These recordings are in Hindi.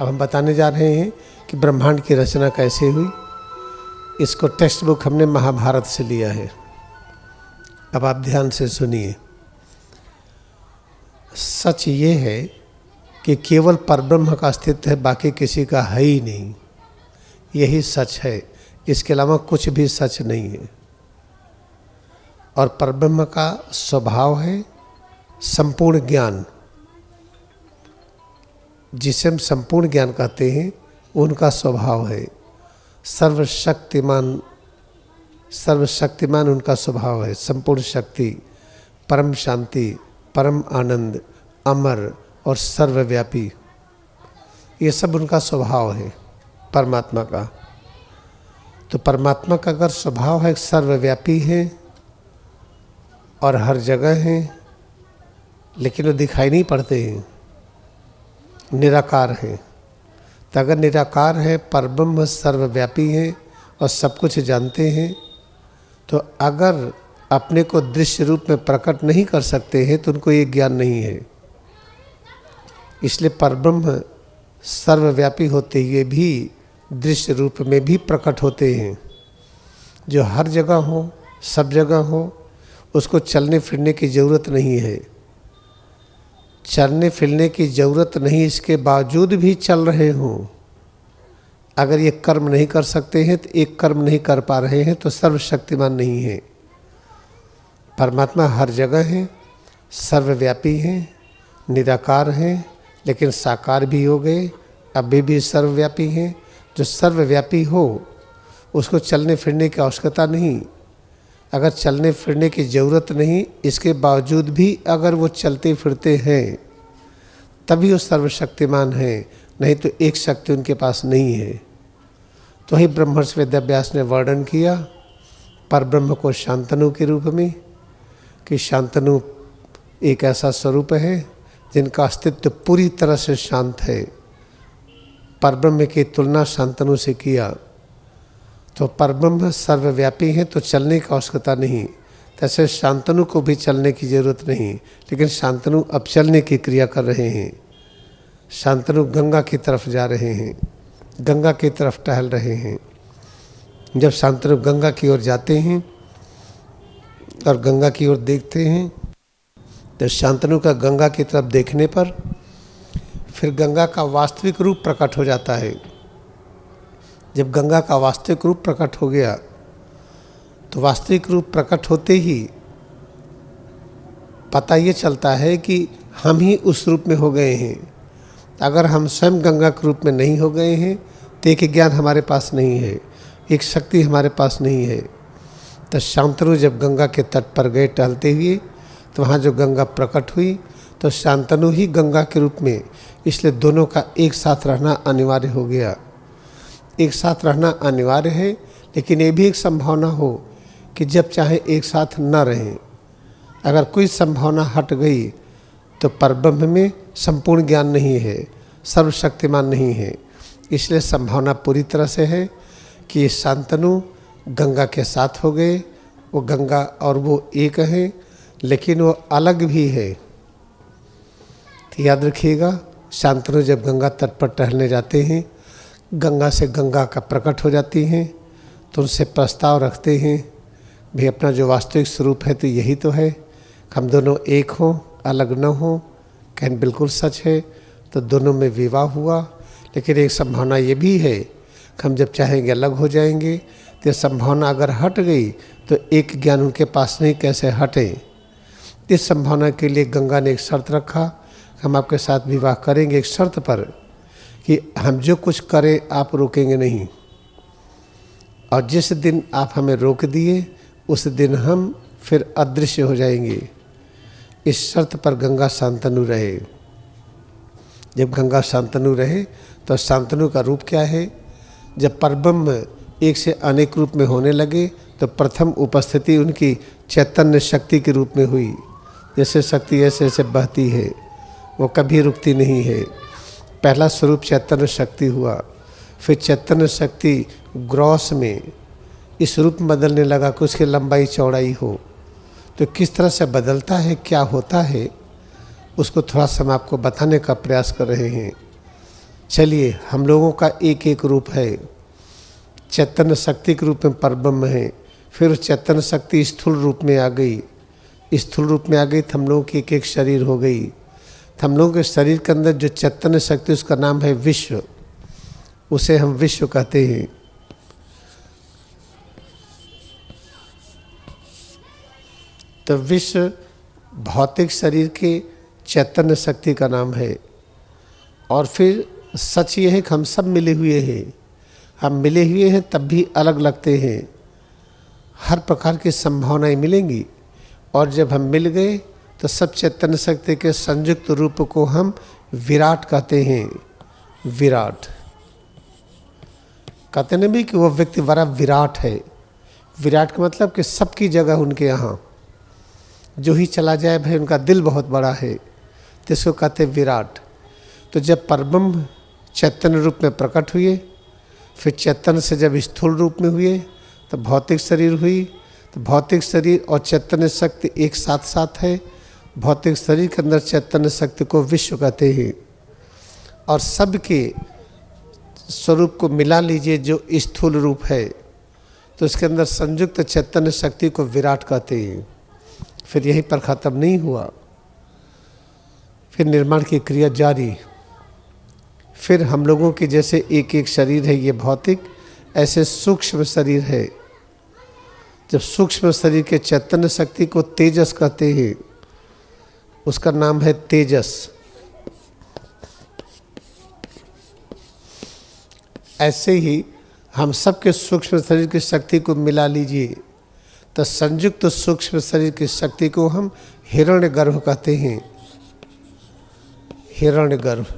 अब हम बताने जा रहे हैं कि ब्रह्मांड की रचना कैसे हुई। इसको टेक्स्ट बुक हमने महाभारत से लिया है। अब आप ध्यान से सुनिए। सच ये है कि केवल परब्रह्म का अस्तित्व है, बाकी किसी का है ही नहीं। यही सच है, इसके अलावा कुछ भी सच नहीं है। और परब्रह्म का स्वभाव है संपूर्ण ज्ञान। जिसे हम संपूर्ण ज्ञान कहते हैं उनका स्वभाव है सर्वशक्तिमान। सर्वशक्तिमान उनका स्वभाव है, संपूर्ण शक्ति, परम शांति, परम आनंद, अमर और सर्वव्यापी। ये सब उनका स्वभाव है परमात्मा का। तो परमात्मा का अगर स्वभाव है सर्वव्यापी है और हर जगह है, लेकिन वो दिखाई नहीं पड़ते हैं, निराकार है। तो अगर निराकार है, परब्रह्म सर्वव्यापी है और सब कुछ जानते हैं, तो अगर अपने को दृश्य रूप में प्रकट नहीं कर सकते हैं तो उनको ये ज्ञान नहीं है। इसलिए परब्रह्म सर्वव्यापी होते हुए भी दृश्य रूप में भी प्रकट होते हैं। जो हर जगह हो, सब जगह हो, उसको चलने फिरने की ज़रूरत नहीं है। चलने फिरने की ज़रूरत नहीं, इसके बावजूद भी चल रहे हों। अगर ये कर्म नहीं कर सकते हैं तो एक कर्म नहीं कर पा रहे हैं तो सर्वशक्तिमान नहीं है। परमात्मा हर जगह है, सर्वव्यापी है, निराकार है, लेकिन साकार भी हो गए, अभी भी सर्वव्यापी हैं। जो सर्वव्यापी हो उसको चलने फिरने की आवश्यकता नहीं। अगर चलने फिरने की ज़रूरत नहीं, इसके बावजूद भी अगर वो चलते फिरते हैं तभी वो सर्वशक्तिमान है, नहीं तो एक शक्ति उनके पास नहीं है। तो ही ब्रह्मर्षि वेदव्यास ने वर्णन किया परब्रह्म को शांतनु के रूप में, कि शांतनु एक ऐसा स्वरूप है जिनका अस्तित्व पूरी तरह से शांत है। परब्रह्म की तुलना शांतनु से किया तो परब्रह्म सर्वव्यापी है, तो चलने की आवश्यकता नहीं। तैसे शांतनु को भी चलने की जरूरत नहीं, लेकिन शांतनु अब चलने की क्रिया कर रहे हैं। शांतनु गंगा की तरफ जा रहे हैं, गंगा की तरफ टहल रहे हैं। जब शांतनु गंगा की ओर जाते हैं और गंगा की ओर देखते हैं तो शांतनु का गंगा की तरफ देखने पर फिर गंगा का वास्तविक रूप प्रकट हो जाता है। जब गंगा का वास्तविक रूप प्रकट हो गया तो वास्तविक रूप प्रकट होते ही पता ये चलता है कि हम ही उस रूप में हो गए हैं। अगर हम स्वयं गंगा के रूप में नहीं हो गए हैं तो एक ज्ञान हमारे पास नहीं है, एक शक्ति हमारे पास नहीं है। तो शांतनु जब गंगा के तट पर गए टहलते हुए तो वहाँ जो गंगा प्रकट हुई तो शांतनु ही गंगा के रूप में, इसलिए दोनों का एक साथ रहना अनिवार्य हो गया। एक साथ रहना अनिवार्य है, लेकिन ये भी एक संभावना हो कि जब चाहे एक साथ न रहें। अगर कोई संभावना हट गई तो परब्रह्म में संपूर्ण ज्ञान नहीं है, सर्वशक्तिमान नहीं है। इसलिए संभावना पूरी तरह से है कि शांतनु गंगा के साथ हो गए। वो गंगा और वो एक है, लेकिन वो अलग भी है। तो याद रखिएगा, शांतनु जब गंगा तट पर टहलने जाते हैं, गंगा से गंगा का प्रकट हो जाती हैं, तो उनसे प्रस्ताव रखते हैं भी अपना जो वास्तविक स्वरूप है तो यही तो है, हम दोनों एक हों, अलग न हों। कहन बिल्कुल सच है। तो दोनों में विवाह हुआ, लेकिन एक संभावना ये भी है कि हम जब चाहेंगे अलग हो जाएंगे। तो संभावना अगर हट गई तो एक ज्ञान उनके पास नहीं, कैसे हटे। इस संभावना के लिए गंगा ने एक शर्त रखा, हम आपके साथ विवाह करेंगे एक शर्त पर कि हम जो कुछ करें आप रोकेंगे नहीं, और जिस दिन आप हमें रोक दिए उस दिन हम फिर अदृश्य हो जाएंगे। इस शर्त पर गंगा शांतनु रहे। जब गंगा शांतनु रहे तो शांतनु का रूप क्या है? जब परब्रह्म एक से अनेक रूप में होने लगे तो प्रथम उपस्थिति उनकी चैतन्य शक्ति के रूप में हुई। जैसे शक्ति ऐसे ऐसे बहती है, वो कभी रुकती नहीं है। पहला स्वरूप चैतन्य शक्ति हुआ, फिर चैतन्य शक्ति ग्रॉस में इस रूप में बदलने लगा कि उसकी लंबाई चौड़ाई हो। तो किस तरह से बदलता है, क्या होता है, उसको थोड़ा सा हम आपको बताने का प्रयास कर रहे हैं। चलिए, हम लोगों का एक एक रूप है। चैतन्य शक्ति के रूप में परब्रह्म है, फिर चैतन्य शक्ति स्थूल रूप में आ गई, स्थूल रूप में आ गई तो हम लोगों की एक एक शरीर हो गई। तो हम लोगों के शरीर के अंदर जो चैतन्य शक्ति, उसका नाम है विश्व, उसे हम विश्व कहते हैं। तो विश्व भौतिक शरीर के चैतन्य शक्ति का नाम है। और फिर सच ये है कि हम सब मिले हुए हैं, हम मिले हुए हैं तब भी अलग लगते हैं। हर प्रकार की संभावनाएं मिलेंगी, और जब हम मिल गए तो सब चैतन्य शक्ति के संयुक्त रूप को हम विराट कहते हैं। विराट कहते नहीं भी कि वो व्यक्ति बड़ा विराट है। विराट का मतलब कि सबकी जगह उनके यहाँ, जो ही चला जाए भाई उनका दिल बहुत बड़ा है, तो इसको कहते विराट। तो जब परब्रह्म चैतन्य रूप में प्रकट हुए, फिर चैतन्य से जब स्थूल रूप में हुए तो भौतिक शरीर हुई। तो भौतिक शरीर और चैतन्य शक्ति एक साथ साथ है। भौतिक शरीर के अंदर चैतन्य शक्ति को विश्व कहते हैं। और सबके स्वरूप को मिला लीजिए जो स्थूल रूप है, तो इसके अंदर संयुक्त चैतन्य शक्ति को विराट कहते हैं। फिर यहीं पर ख़त्म नहीं हुआ, फिर निर्माण की क्रिया जारी। फिर हम लोगों के जैसे एक एक शरीर है ये भौतिक, ऐसे सूक्ष्म शरीर है। जब सूक्ष्म शरीर के चैतन्य शक्ति को तेजस कहते हैं, उसका नाम है तेजस। ऐसे ही हम सबके सूक्ष्म शरीर की शक्ति को मिला लीजिए तो संयुक्त सूक्ष्म शरीर की शक्ति को हम हिरण्यगर्भ कहते हैं। हिरण्यगर्भ।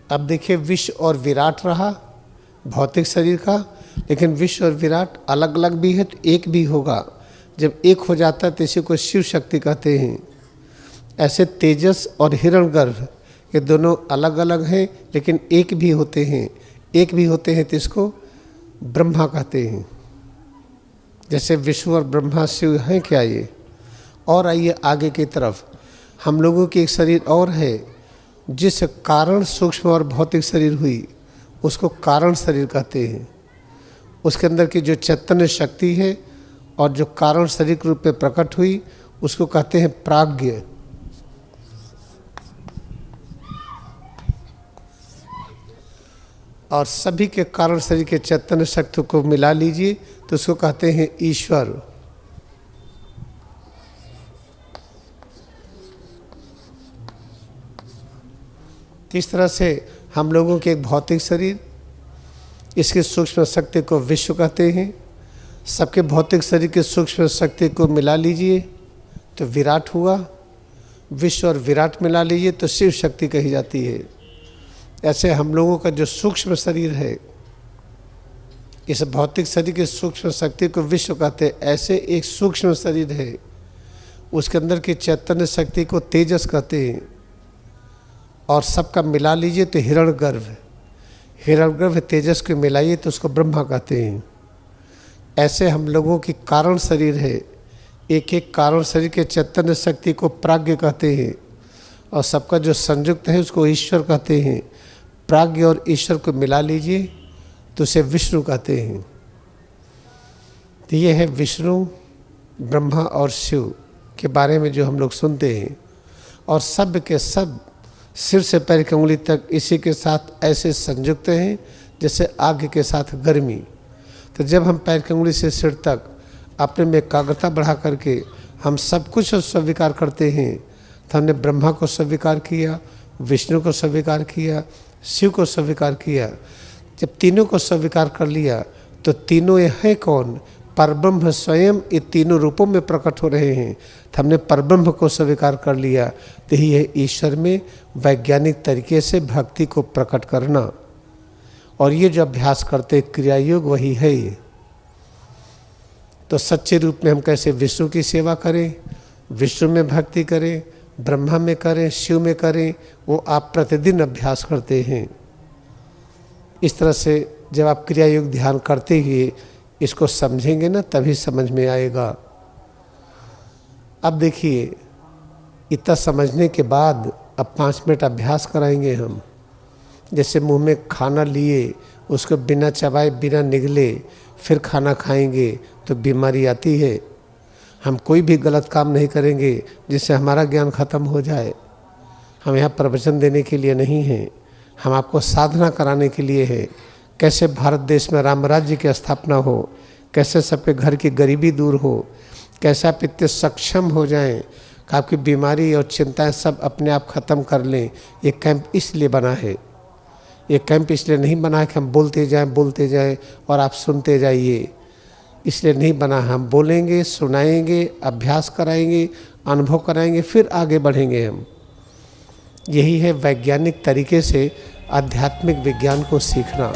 अब देखिए, विश्व और विराट रहा भौतिक शरीर का, लेकिन विश्व और विराट अलग अलग भी है तो एक भी होगा। जब एक हो जाता है तो इसी को शिव शक्ति कहते हैं। ऐसे तेजस और हिरण्यगर्भ ये दोनों अलग अलग हैं, लेकिन एक भी होते हैं। एक भी होते हैं तो इसको ब्रह्मा कहते हैं। जैसे विष्णु और ब्रह्मा शिव हैं क्या ये। और आइए आगे की तरफ, हम लोगों की एक शरीर और है जिस कारण सूक्ष्म और भौतिक शरीर हुई, उसको कारण शरीर कहते हैं। उसके अंदर की जो चैतन्य शक्ति है और जो कारण शरीर के रूप में प्रकट हुई, उसको कहते हैं प्राज्ञ। और सभी के कारण शरीर के चैतन्य शक्ति को मिला लीजिए तो उसको कहते हैं ईश्वर। इस तरह से हम लोगों के एक भौतिक शरीर, इसकी सूक्ष्म शक्ति को विश्व कहते हैं। सबके भौतिक शरीर की सूक्ष्म शक्ति को मिला लीजिए तो विराट हुआ। विश्व और विराट मिला लीजिए तो शिव शक्ति कही जाती है। ऐसे हम लोगों का जो सूक्ष्म शरीर है, इस भौतिक शरीर की सूक्ष्म शक्ति को विश्व कहते हैं। ऐसे एक सूक्ष्म शरीर है, उसके अंदर की चैतन्य शक्ति को तेजस कहते हैं। और सबका मिला लीजिए तो हिरण्यगर्भ। हिरण्यगर्भ तेजस को मिलाइए तो उसको ब्रह्मा कहते हैं। ऐसे हम लोगों की कारण शरीर है, एक एक कारण शरीर के चैतन्य शक्ति को प्राज्ञ कहते हैं। और सबका जो संयुक्त है उसको ईश्वर कहते हैं। प्राज्ञ और ईश्वर को मिला लीजिए तो उसे विष्णु कहते हैं। तो ये है विष्णु, ब्रह्मा और शिव के बारे में जो हम लोग सुनते हैं। और सब के सब सिर से पैर की उंगली तक इसी के साथ ऐसे संयुक्त हैं जैसे आग के साथ गर्मी। तो जब हम पैर की उंगली से सिर तक अपने में एकाग्रता बढ़ा करके हम सब कुछ स्वीकार करते हैं, तो हमने ब्रह्मा को स्वीकार किया, विष्णु को स्वीकार किया, शिव को स्वीकार किया। जब तीनों को स्वीकार कर लिया तो तीनों ये हैं कौन? परब्रह्म स्वयं ये तीनों रूपों में प्रकट हो रहे हैं। तो हमने परब्रह्म को स्वीकार कर लिया, तो ही है ईश्वर में वैज्ञानिक तरीके से भक्ति को प्रकट करना। और ये जो अभ्यास करते क्रिया योग वही है ये। तो सच्चे रूप में हम कैसे विष्णु की सेवा करें, विष्णु में भक्ति करें, ब्रह्मा में करें, शिव में करें, वो आप प्रतिदिन अभ्यास करते हैं। इस तरह से जब आप क्रिया योग ध्यान करते हुए इसको समझेंगे ना, तभी समझ में आएगा। अब देखिए, इतना समझने के बाद अब 5 मिनट अभ्यास कराएंगे हम। जैसे मुंह में खाना लिए, उसको बिना चबाए बिना निगले फिर खाना खाएंगे तो बीमारी आती है। हम कोई भी गलत काम नहीं करेंगे जिससे हमारा ज्ञान खत्म हो जाए। हम यहाँ प्रवचन देने के लिए नहीं हैं, हम आपको साधना कराने के लिए है। कैसे भारत देश में राम राज्य की स्थापना हो, कैसे सबके घर की गरीबी दूर हो, कैसे आप इतने सक्षम हो जाएं कि आपकी बीमारी और चिंताएं सब अपने आप ख़त्म कर लें। ये कैंप इसलिए बना है, ये कैंप इसलिए नहीं बना है कि हम बोलते जाएं और आप सुनते जाइए। इसलिए नहीं बना, हम बोलेंगे, सुनाएंगे, अभ्यास कराएंगे, अनुभव कराएंगे, फिर आगे बढ़ेंगे हम। यही है वैज्ञानिक तरीके से आध्यात्मिक विज्ञान को सीखना।